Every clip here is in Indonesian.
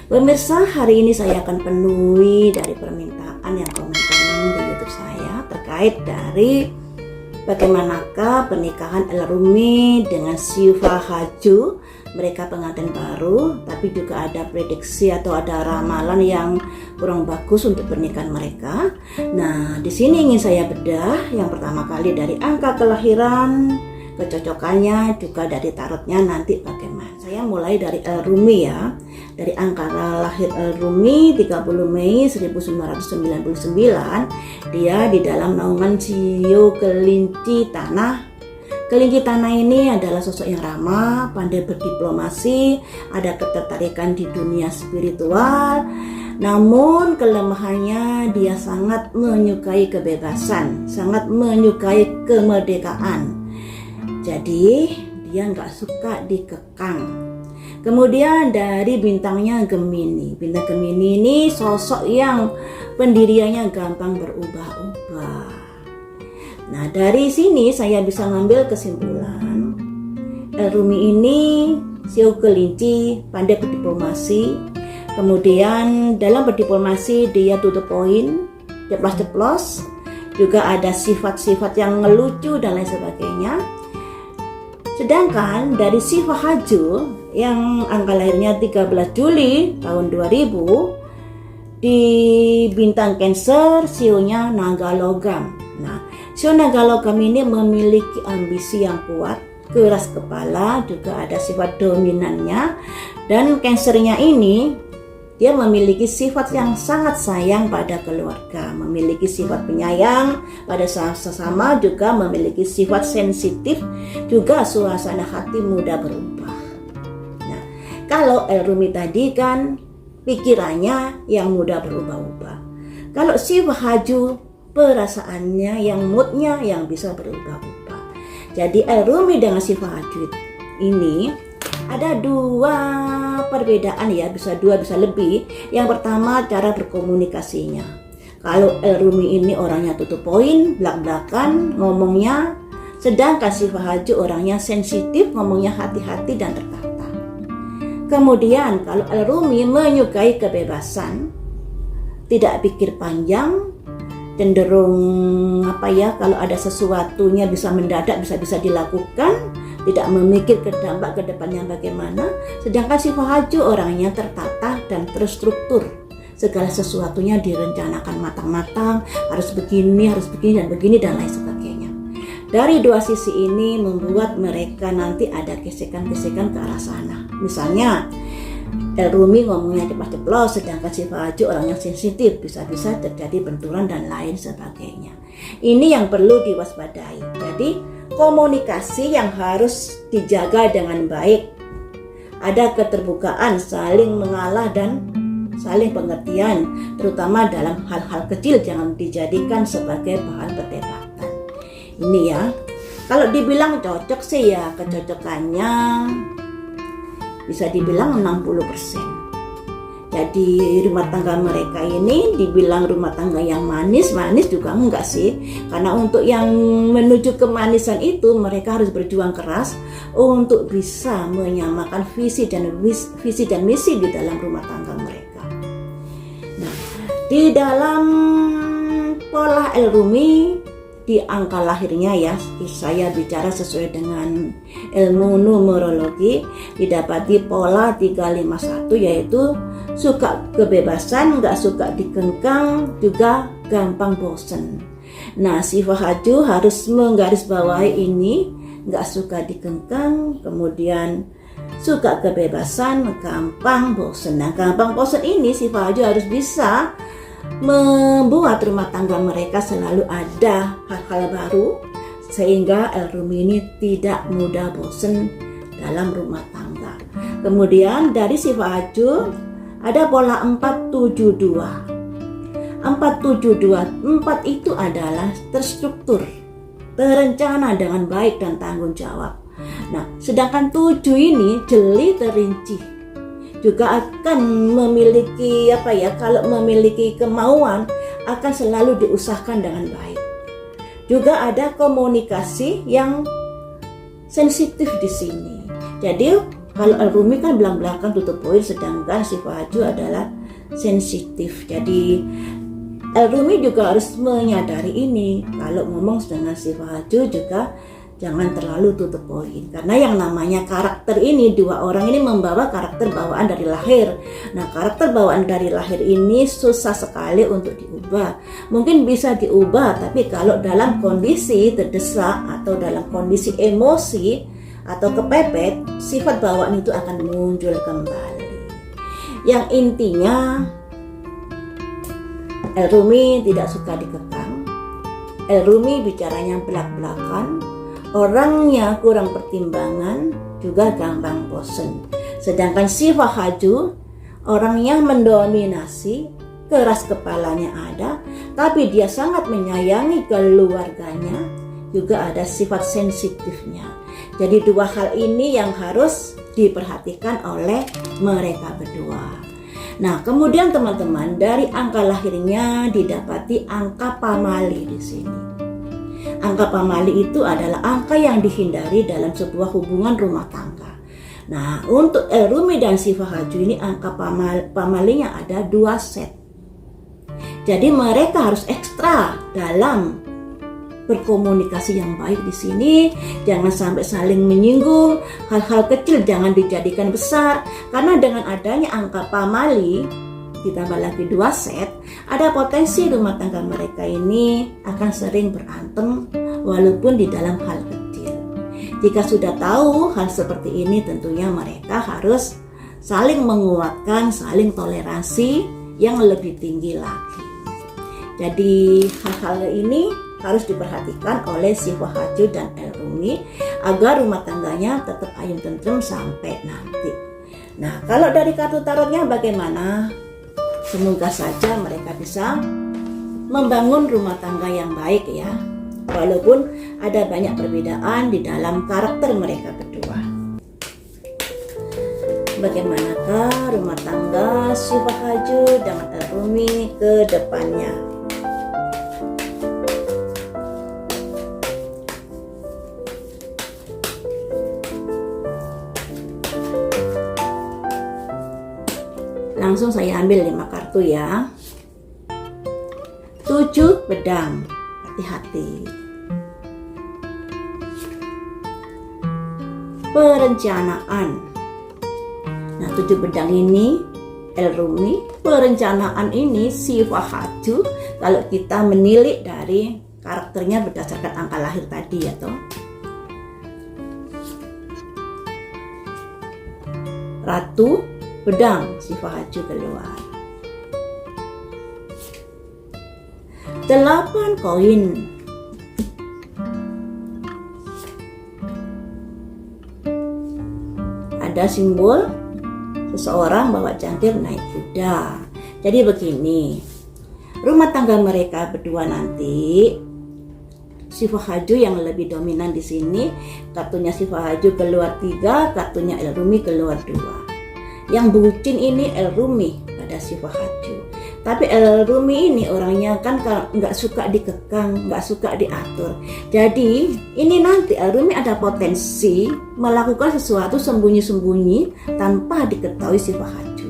Pemirsa, hari ini saya akan penuhi dari permintaan yang komen-komen di YouTube saya terkait dari bagaimanakah pernikahan El Rumi dengan Syifa Haju, mereka pengantin baru, tapi juga ada prediksi atau ada ramalan yang kurang bagus untuk pernikahan mereka. Nah, di sini ingin saya bedah yang pertama kali dari angka kelahiran, kecocokannya, juga dari tarotnya nanti bagaimana. Saya mulai dari El Rumi ya. Dari angka lahir El Rumi 30 Mei 1999, dia di dalam naungan Sio Kelinci Tanah. Kelinci Tanah ini adalah sosok yang ramah, pandai berdiplomasi, ada ketertarikan di dunia spiritual. Namun kelemahannya dia sangat menyukai kebebasan, sangat menyukai kemerdekaan. Jadi dia nggak suka dikekang. Kemudian dari bintangnya Gemini. Bintang Gemini ini sosok yang pendiriannya gampang berubah-ubah. Nah, dari sini saya bisa ngambil kesimpulan El Rumi ini Sio Kelinci, pandai berdiplomasi. Kemudian dalam berdiplomasi dia tutup poin, ceplos-ceplos. Juga ada sifat-sifat yang ngelucu dan lain sebagainya. Sedangkan dari Syifa Haju yang angka lahirnya 13 Juli tahun 2000 di bintang Cancer, sionya naga logam. Nah, sio naga logam ini memiliki ambisi yang kuat, keras kepala, juga ada sifat dominannya. Dan Cancernya ini dia memiliki sifat yang sangat sayang pada keluarga, memiliki sifat penyayang pada sesama, juga memiliki sifat sensitif, juga suasana hati mudah berubah. Nah, kalau El Rumi tadi kan pikirannya yang mudah berubah-ubah. Kalau Syifa Haju perasaannya yang moodnya yang bisa berubah-ubah. Jadi El Rumi dengan Syifa Haju ini ada dua perbedaan ya, bisa dua bisa lebih. Yang pertama cara berkomunikasinya. Kalau El Rumi ini orangnya tutup poin, belak-belakan ngomongnya, sedangkan Syifa Haju orangnya sensitif, ngomongnya hati-hati dan tertata. Kemudian kalau El Rumi menyukai kebebasan, tidak pikir panjang, cenderung kalau ada sesuatunya bisa mendadak, bisa dilakukan, tidak memikir ke dampak ke depannya bagaimana. Sedangkan Syifa Haju orangnya tertata dan terstruktur, segala sesuatunya direncanakan matang-matang, harus begini dan begini dan lain sebagainya. Dari dua sisi ini membuat mereka nanti ada gesekan-gesekan ke arah sana. Misalnya El Rumi ngomongnya ceplos-ceplos, sedangkan Syifa Haju orangnya sensitif, bisa-bisa terjadi benturan dan lain sebagainya. Ini yang perlu diwaspadai. Jadi komunikasi yang harus dijaga dengan baik. Ada keterbukaan, saling mengalah dan saling pengertian, terutama dalam hal-hal kecil, jangan dijadikan sebagai bahan perdebatan. Ini ya. Kalau dibilang cocok sih ya, kecocokannya bisa dibilang 60%. Jadi rumah tangga mereka ini dibilang rumah tangga yang manis juga enggak sih. Karena untuk yang menuju kemanisan itu mereka harus berjuang keras untuk bisa menyamakan visi dan misi di dalam rumah tangga mereka. Nah, di dalam pola El Rumi di angka lahirnya ya, saya bicara sesuai dengan ilmu numerologi, didapati pola 351, yaitu suka kebebasan, nggak suka dikengkang, juga gampang bosen. Nah, Syifa Haju harus menggarisbawahi ini, nggak suka dikengkang, kemudian suka kebebasan, gampang bosen. Nah, gampang bosen ini Syifa Haju harus bisa membuat rumah tangga mereka selalu ada hal-hal baru, sehingga El Rumi ini tidak mudah bosen dalam rumah tangga. Kemudian dari Syifa Haju ada pola 472. 472, 4 itu adalah terstruktur, terencana dengan baik dan tanggung jawab. Nah, sedangkan 7 ini jeli terinci. Juga akan memiliki kalau memiliki kemauan akan selalu diusahakan dengan baik. Juga ada komunikasi yang sensitif di sini. Jadi Kalau Al-Rumi kan belak-belakan tutup poin, sedangkan Sifat Haju adalah sensitif. Jadi Al-Rumi juga harus menyadari ini. Kalau ngomong dengan Sifat Haju juga jangan terlalu tutup poin. Karena yang namanya karakter ini, dua orang ini membawa karakter bawaan dari lahir. Nah, karakter bawaan dari lahir ini susah sekali untuk diubah. Mungkin bisa diubah, tapi kalau dalam kondisi terdesak atau dalam kondisi emosi atau kepepet, sifat bawaan itu akan muncul kembali. Yang intinya, Al-Rumi tidak suka dikekang. Al-Rumi bicaranya belak-belakan, orangnya kurang pertimbangan, juga gampang bosen. Sedangkan Sifat Haju, orangnya mendominasi, keras kepalanya ada, tapi dia sangat menyayangi keluarganya, juga ada sifat sensitifnya. Jadi dua hal ini yang harus diperhatikan oleh mereka berdua. Nah, kemudian teman-teman, dari angka lahirnya didapati angka pamali di sini. Angka pamali itu adalah angka yang dihindari dalam sebuah hubungan rumah tangga. Nah, untuk Al-Rumi dan Sifat Haju ini angka pamalinya ada 2 set. Jadi mereka harus ekstra dalam berkomunikasi yang baik di sini. Jangan sampai saling menyinggung, hal-hal kecil jangan dijadikan besar, karena dengan adanya angka pamali ditambah lagi 2 set, ada potensi rumah tangga mereka ini akan sering berantem walaupun di dalam hal kecil. Jika sudah tahu hal seperti ini, tentunya mereka harus saling menguatkan, saling toleransi yang lebih tinggi lagi. Jadi hal-hal ini harus diperhatikan oleh Sifat Haju dan Al-Rumi agar rumah tangganya tetap ayem tentrem sampai nanti. Nah, kalau dari kartu tarotnya bagaimana? Semoga saja mereka bisa membangun rumah tangga yang baik ya, walaupun ada banyak perbedaan di dalam karakter mereka berdua. Bagaimanakah rumah tangga Sifat Haju dengan Al-Rumi ke depannya? Langsung saya ambil 5 kartu ya. 7 pedang, hati-hati. Perencanaan. Nah, 7 pedang ini Al-Rumi, perencanaan ini Sifat Haju. Kalau kita menilik dari karakternya berdasarkan angka lahir tadi ya toh. Ratu pedang, Sifat Haju keluar. 8 koin. Ada simbol seseorang bawa cangkir naik kuda. Jadi begini, rumah tangga mereka berdua nanti, Sifat Haju yang lebih dominan di sini, kartunya Sifat Haju keluar 3, kartunya Al-Rumi keluar 2. Yang bucin ini Al-Rumi pada Sifat Haju. Tapi Al-Rumi ini orangnya kan nggak suka dikekang, nggak suka diatur. Jadi ini nanti Al-Rumi ada potensi melakukan sesuatu sembunyi-sembunyi tanpa diketahui Sifat Haju.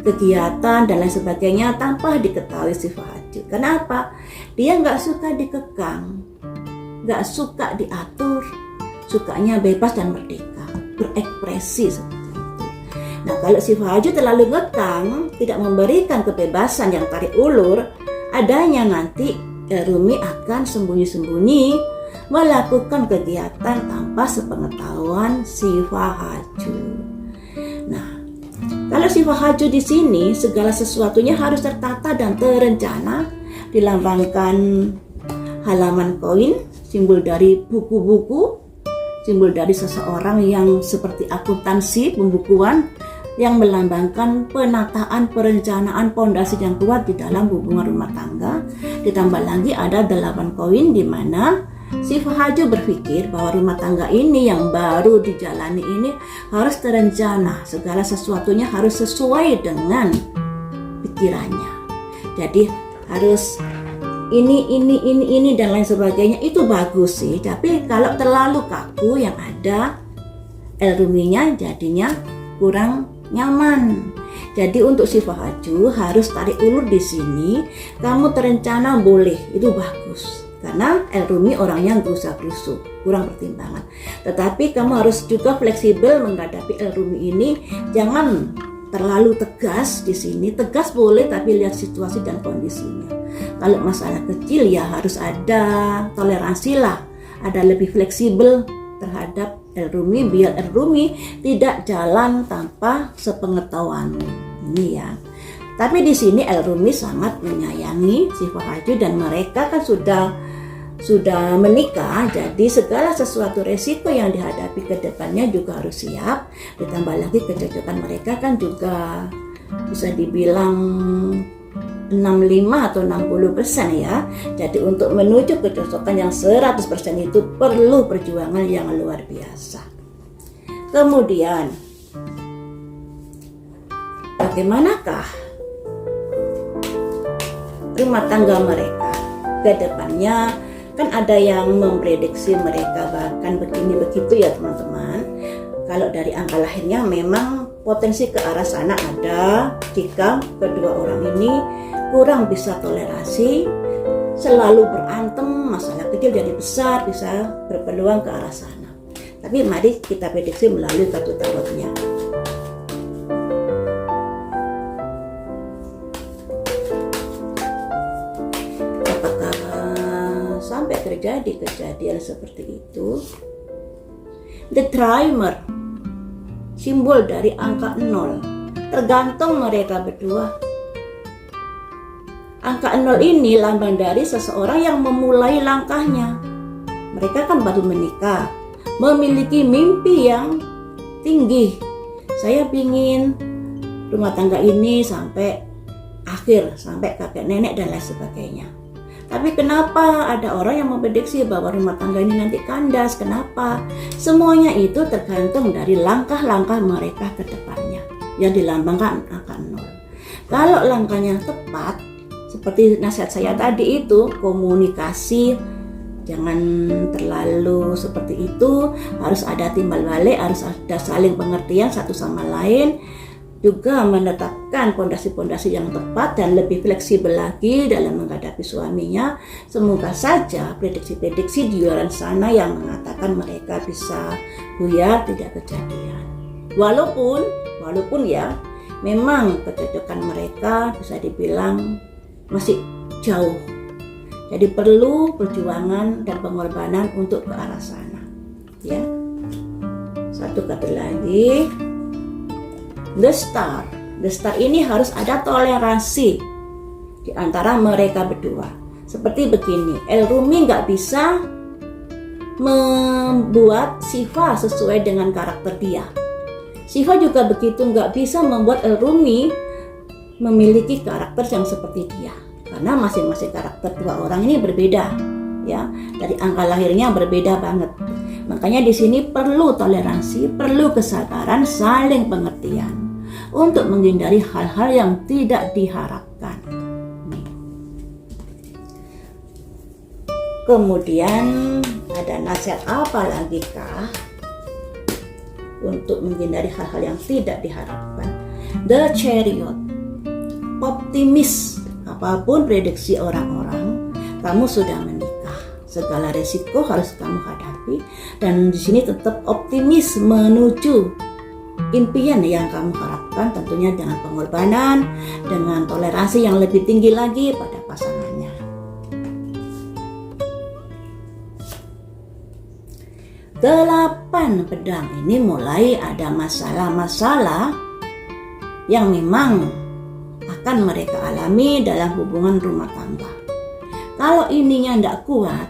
Kegiatan dan lain sebagainya tanpa diketahui Sifat Haju. Kenapa? Dia nggak suka dikekang, nggak suka diatur, sukanya bebas dan merdeka, berekspresi seperti itu. Nah, kalau Sifat Haju terlalu ngekang, tidak memberikan kebebasan yang tarik ulur, adanya nanti Al-Rumi akan sembunyi-sembunyi melakukan kegiatan tanpa sepengetahuan Sifat Haju. Nah, kalau Sifat Haju di sini segala sesuatunya harus tertata dan terencana, dilambangkan halaman koin, simbol dari buku-buku, simbol dari seseorang yang seperti akuntansi, pembukuan, yang melambangkan penataan, perencanaan, pondasi yang kuat di dalam hubungan rumah tangga. Ditambah lagi ada 8 koin di mana Sifat Haju berpikir bahwa rumah tangga ini yang baru dijalani ini harus terencana, segala sesuatunya harus sesuai dengan pikirannya. Jadi harus ini dan lain sebagainya, itu bagus sih. Tapi kalau terlalu kaku, yang ada El-Ruminya jadinya kurang nyaman. Jadi untuk si Fahaju harus tarik ulur di sini. Kamu terencana boleh, itu bagus. Karena El-Rumi orangnya gerusa-gerusu, kurang pertimbangan. Tetapi kamu harus juga fleksibel menghadapi El-Rumi ini. Jangan terlalu tegas di sini. Tegas boleh, tapi lihat situasi dan kondisinya. Kalau masalah kecil ya harus ada toleransi lah, ada lebih fleksibel terhadap El-Rumi, biar El-Rumi tidak jalan tanpa sepengetahuanmu. Ini ya. Tapi di sini El-Rumi sangat menyayangi si Fahaju dan mereka kan sudah menikah, jadi segala sesuatu resiko yang dihadapi ke depannya juga harus siap. Ditambah lagi kecocokan mereka kan juga bisa dibilang 65 atau 60% ya. Jadi untuk menuju kecocokan yang 100% itu perlu perjuangan yang luar biasa. Kemudian bagaimanakah rumah tangga mereka ke depannya? Kan ada yang memprediksi mereka bahkan begini begitu ya teman-teman. Kalau dari angka lahirnya memang potensi ke arah sana ada jika kedua orang ini kurang bisa toleransi, selalu berantem, masalah kecil jadi besar, bisa berpeluang ke arah sana. Tapi mari kita prediksi melalui kartu tarotnya. Apakah sampai terjadi kejadian seperti itu? The Dreamer, simbol dari angka 0, tergantung mereka berdua. Angka 0 ini lambang dari seseorang yang memulai langkahnya. Mereka kan baru menikah, memiliki mimpi yang tinggi. Saya ingin rumah tangga ini sampai akhir, sampai kakek nenek dan lain sebagainya. Tapi kenapa ada orang yang memprediksi bahwa rumah tangga ini nanti kandas? Kenapa? Semuanya itu tergantung dari langkah-langkah mereka ke depannya yang dilambangkan angka 0. Kalau langkahnya tepat, seperti nasihat saya tadi itu, komunikasi jangan terlalu seperti itu, harus ada timbal balik, harus ada saling pengertian satu sama lain, juga menetapkan pondasi-pondasi yang tepat dan lebih fleksibel lagi dalam menghadapi suaminya. Semoga saja prediksi-prediksi di luar sana yang mengatakan mereka bisa buyar tidak kejadian. Walaupun ya memang kecocokan mereka bisa dibilang masih jauh. Jadi perlu perjuangan dan pengorbanan untuk ke arah sana. Ya. Satu kartu lagi. The Star. The Star ini harus ada toleransi di antara mereka berdua. Seperti begini, El-Rumi nggak bisa membuat Siva sesuai dengan karakter dia. Siva juga begitu, nggak bisa membuat El-Rumi memiliki karakter yang seperti dia, karena masing-masing karakter dua orang ini berbeda ya, dari angka lahirnya berbeda banget. Makanya di sini perlu toleransi, perlu kesabaran, saling pengertian untuk menghindari hal-hal yang tidak diharapkan. Kemudian ada nasihat apa lagi kah untuk menghindari hal-hal yang tidak diharapkan? The Chariot. Optimis, apapun prediksi orang-orang, kamu sudah menikah, segala resiko harus kamu hadapi, dan di sini tetap optimis menuju impian yang kamu harapkan, tentunya dengan pengorbanan, dengan toleransi yang lebih tinggi lagi pada pasangannya. Delapan pedang ini mulai ada masalah-masalah yang memang akan mereka alami dalam hubungan rumah tangga. Kalau ininya tidak kuat,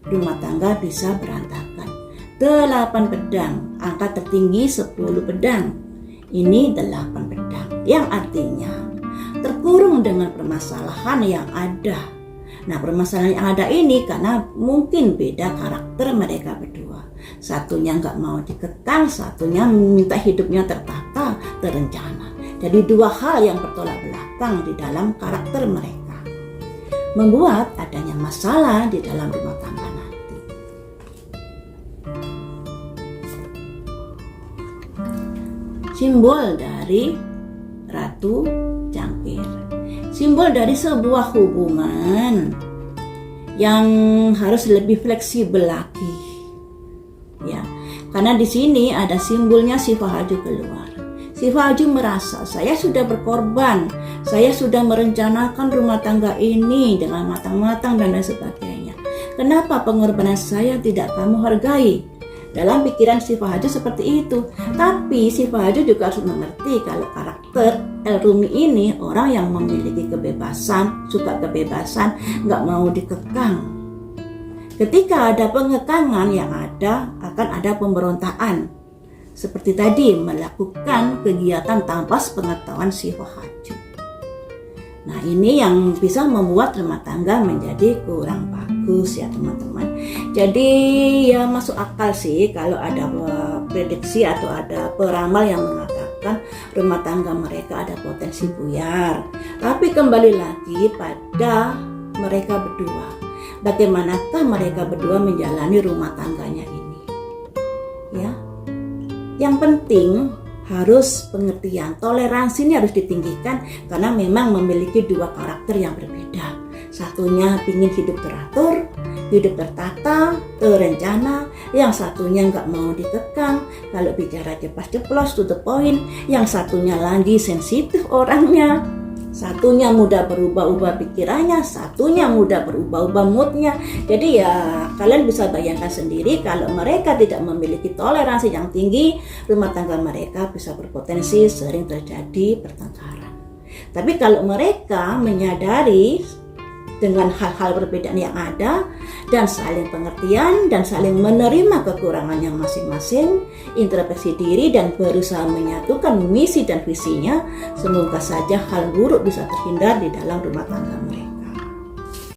rumah tangga bisa berantakan. 8 pedang, angka tertinggi 10 pedang. Ini 8 pedang, yang artinya terkurung dengan permasalahan yang ada. Nah, permasalahan yang ada ini karena mungkin beda karakter mereka berdua. Satunya nggak mau dikekang, satunya minta hidupnya tertata, terencana. Jadi dua hal yang bertolak belakang di dalam karakter mereka, membuat adanya masalah di dalam rumah tangga nanti. simbol dari Ratu Cangkir, simbol dari sebuah hubungan yang harus lebih fleksibel lagi, ya. Karena di sini ada simbolnya si Fahaju keluar. Si Fahaju merasa, saya sudah berkorban, saya sudah merencanakan rumah tangga ini dengan matang-matang dan lain sebagainya. Kenapa pengorbanan saya tidak kamu hargai? Dalam pikiran si Fahaju seperti itu. Tapi si Fahaju juga harus mengerti kalau karakter El Rumi ini orang yang memiliki kebebasan, suka kebebasan, nggak mau dikekang. Ketika ada pengekangan, yang ada akan ada pemberontakan. Seperti tadi, melakukan kegiatan tanpa sepengetahuan si Fahaju. Nah, ini yang bisa membuat rumah tangga menjadi kurang bagus ya teman-teman. Jadi ya masuk akal sih kalau ada prediksi atau ada peramal yang mengatakan rumah tangga mereka ada potensi buyar. Tapi kembali lagi pada mereka berdua. Bagaimanakah mereka berdua menjalani rumah tangganya ini? Ya. Yang penting harus pengertian, toleransi ini harus ditinggikan karena memang memiliki dua karakter yang berbeda. Satunya ingin hidup teratur, hidup tertata, terencana. Yang satunya nggak mau dikekang, kalau bicara ceplas-ceplos to the point. Yang satunya lagi sensitif orangnya. Satunya mudah berubah-ubah pikirannya, satunya mudah berubah-ubah moodnya. Jadi ya kalian bisa bayangkan sendiri kalau mereka tidak memiliki toleransi yang tinggi, rumah tangga mereka bisa berpotensi sering terjadi pertengkaran. Tapi kalau mereka menyadari dengan hal-hal perbedaan yang ada dan saling pengertian dan saling menerima kekurangannya masing-masing, introspeksi diri dan berusaha menyatukan misi dan visinya, semoga saja hal buruk bisa terhindar di dalam rumah tangga mereka.